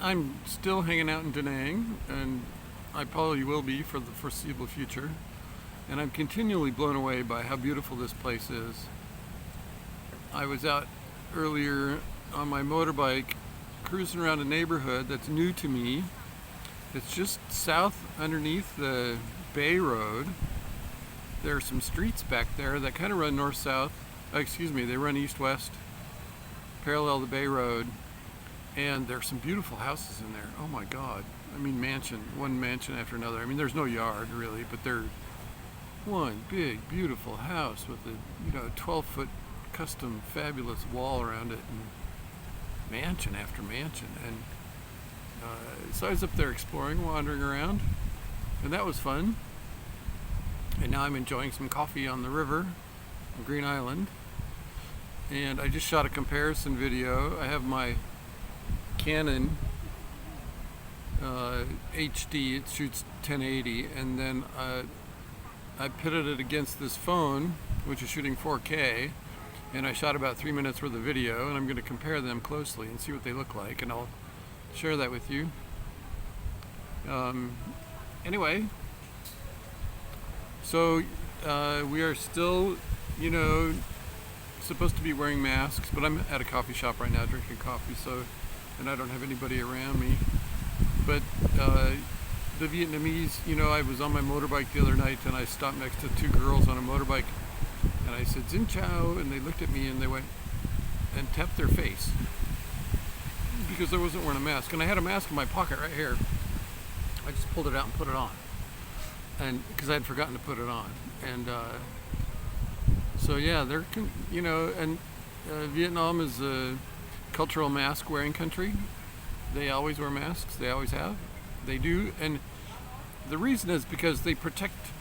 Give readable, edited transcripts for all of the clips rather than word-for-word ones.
I'm still hanging out in DaNang, and I probably will be for the foreseeable future. And I'm continually blown away by how beautiful this place is. I was out earlier on my motorbike cruising around a neighborhood that's new to me. It's just south underneath the Bay Road. There are some streets back there that kind of run north-south. They run east-west, parallel the Bay Road. And there's some beautiful houses in there. Oh my God. I mean, one mansion after another. I mean, there's no yard really, but they're one big, beautiful house with a 12-foot custom fabulous wall around it, and mansion after mansion. And so I was up there exploring, wandering around, and that was fun. And now I'm enjoying some coffee on the river on Green Island. And I just shot a comparison video. I have my Canon HD, it shoots 1080, and then I pitted it against this phone, which is shooting 4K, and I shot about 3 minutes worth of video, and I'm going to compare them closely and see what they look like, and I'll share that with you. Anyway, so we are still, supposed to be wearing masks, but I'm at a coffee shop right now drinking coffee, and I don't have anybody around me. But the Vietnamese, I was on my motorbike the other night, and I stopped next to two girls on a motorbike, and I said, "Xin Chau," and they looked at me and they went and tapped their face because I wasn't wearing a mask, and I had a mask in my pocket right here. I just pulled it out and put it on, and because I had forgotten to put it on, and so yeah, and Vietnam is a cultural mask wearing country. They always wear masks, they always have, they do, and the reason is because they protect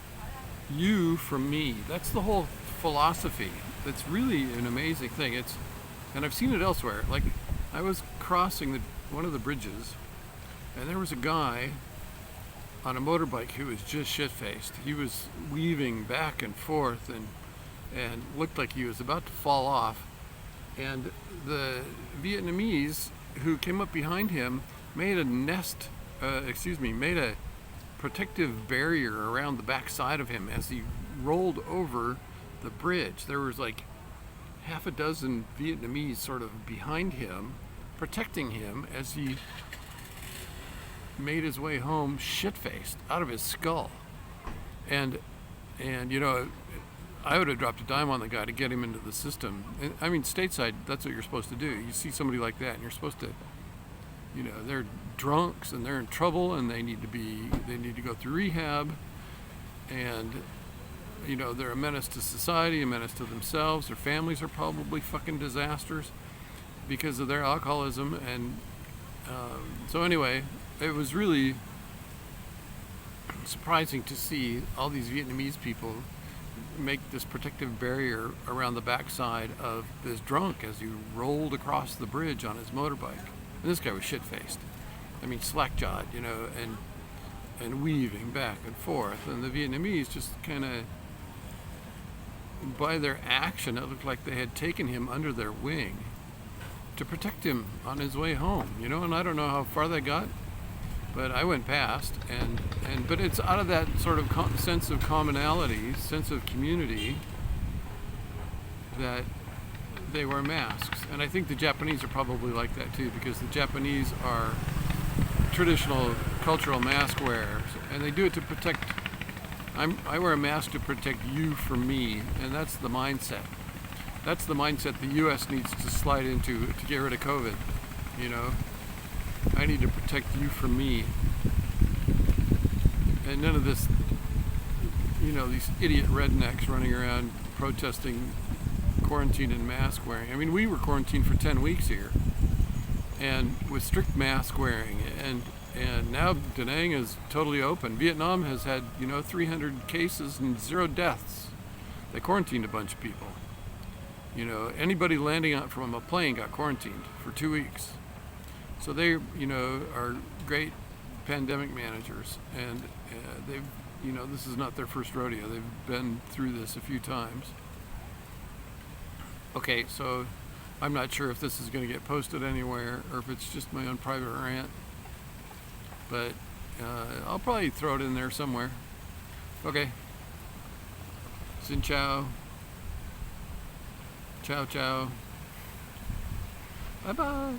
you from me. That's the whole philosophy. It's really an amazing thing. And I've seen it elsewhere. Like, I was crossing one of the bridges, and there was a guy on a motorbike who was just shit-faced. He was weaving back and forth and looked like he was about to fall off. And the Vietnamese who came up behind him made a protective barrier around the back side of him as he rolled over the bridge. There was like half a dozen Vietnamese sort of behind him, protecting him as he made his way home shit-faced out of his skull. And I would have dropped a dime on the guy to get him into the system. And, I mean, stateside, that's what you're supposed to do. You see somebody like that, and you're supposed to, they're drunks and they're in trouble, and they need to go through rehab, and they're a menace to society, a menace to themselves. Their families are probably fucking disasters because of their alcoholism. And so anyway, it was really surprising to see all these Vietnamese people make this protective barrier around the backside of this drunk as he rolled across the bridge on his motorbike. And this guy was shit-faced. I mean, slack-jawed, and weaving back and forth. And the Vietnamese just kind of, by their action, it looked like they had taken him under their wing to protect him on his way home, and I don't know how far they got, but I went past, but it's out of that sort of sense of commonality, sense of community, that they wear masks. And I think the Japanese are probably like that too, because the Japanese are traditional cultural mask wearers, and they do it to protect. I wear a mask to protect you from me, and that's the mindset. That's the mindset the U.S. needs to slide into to get rid of COVID. I need to protect you from me. And none of this, these idiot rednecks running around protesting quarantine and mask wearing. I mean, we were quarantined for 10 weeks here, and with strict mask wearing, and now DaNang is totally open. Vietnam has had, 300 cases and 0 deaths. They quarantined a bunch of people. Anybody landing out from a plane got quarantined for 2 weeks. So they, are great pandemic managers, and they've, this is not their first rodeo. They've been through this a few times. Okay, so I'm not sure if this is going to get posted anywhere or if it's just my own private rant, but I'll probably throw it in there somewhere. Okay. Xin chào. Ciao ciao. Bye bye.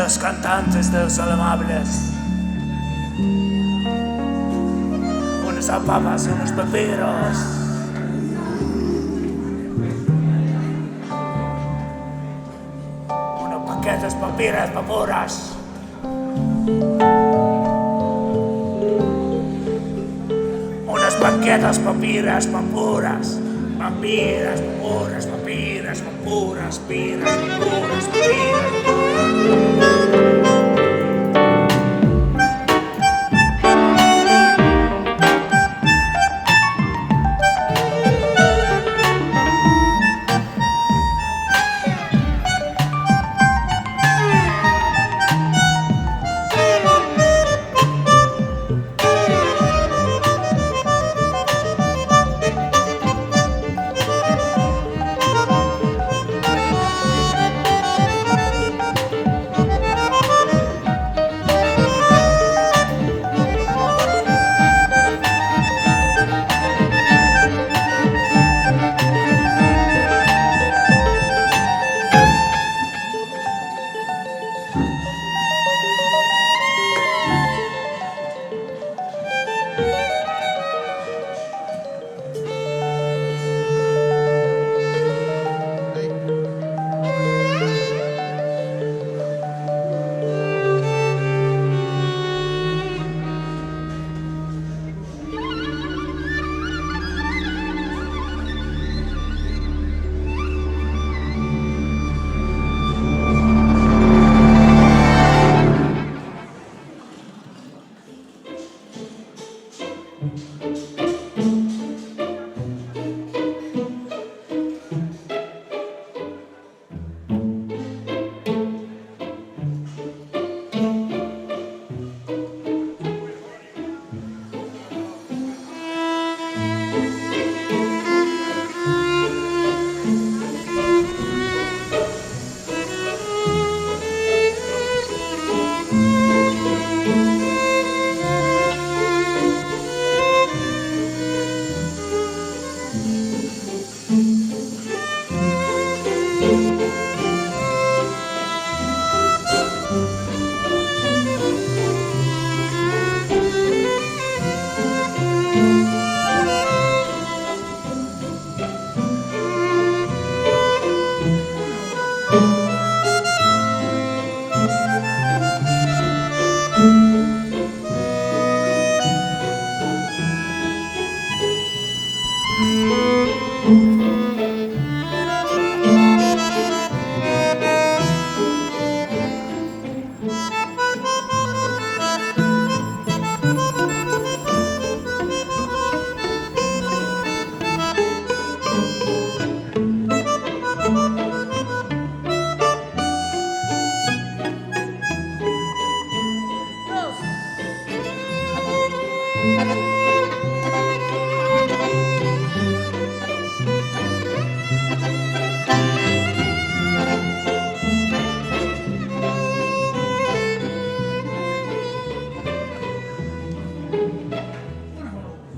los cantantes de los amables. Unos papas y unos pepinos. Unos paquetes, papiras, papuras. Unas paquetas, papiras, papuras. Papiras, papuras, papiras, papuras, piras, papuras, papiras.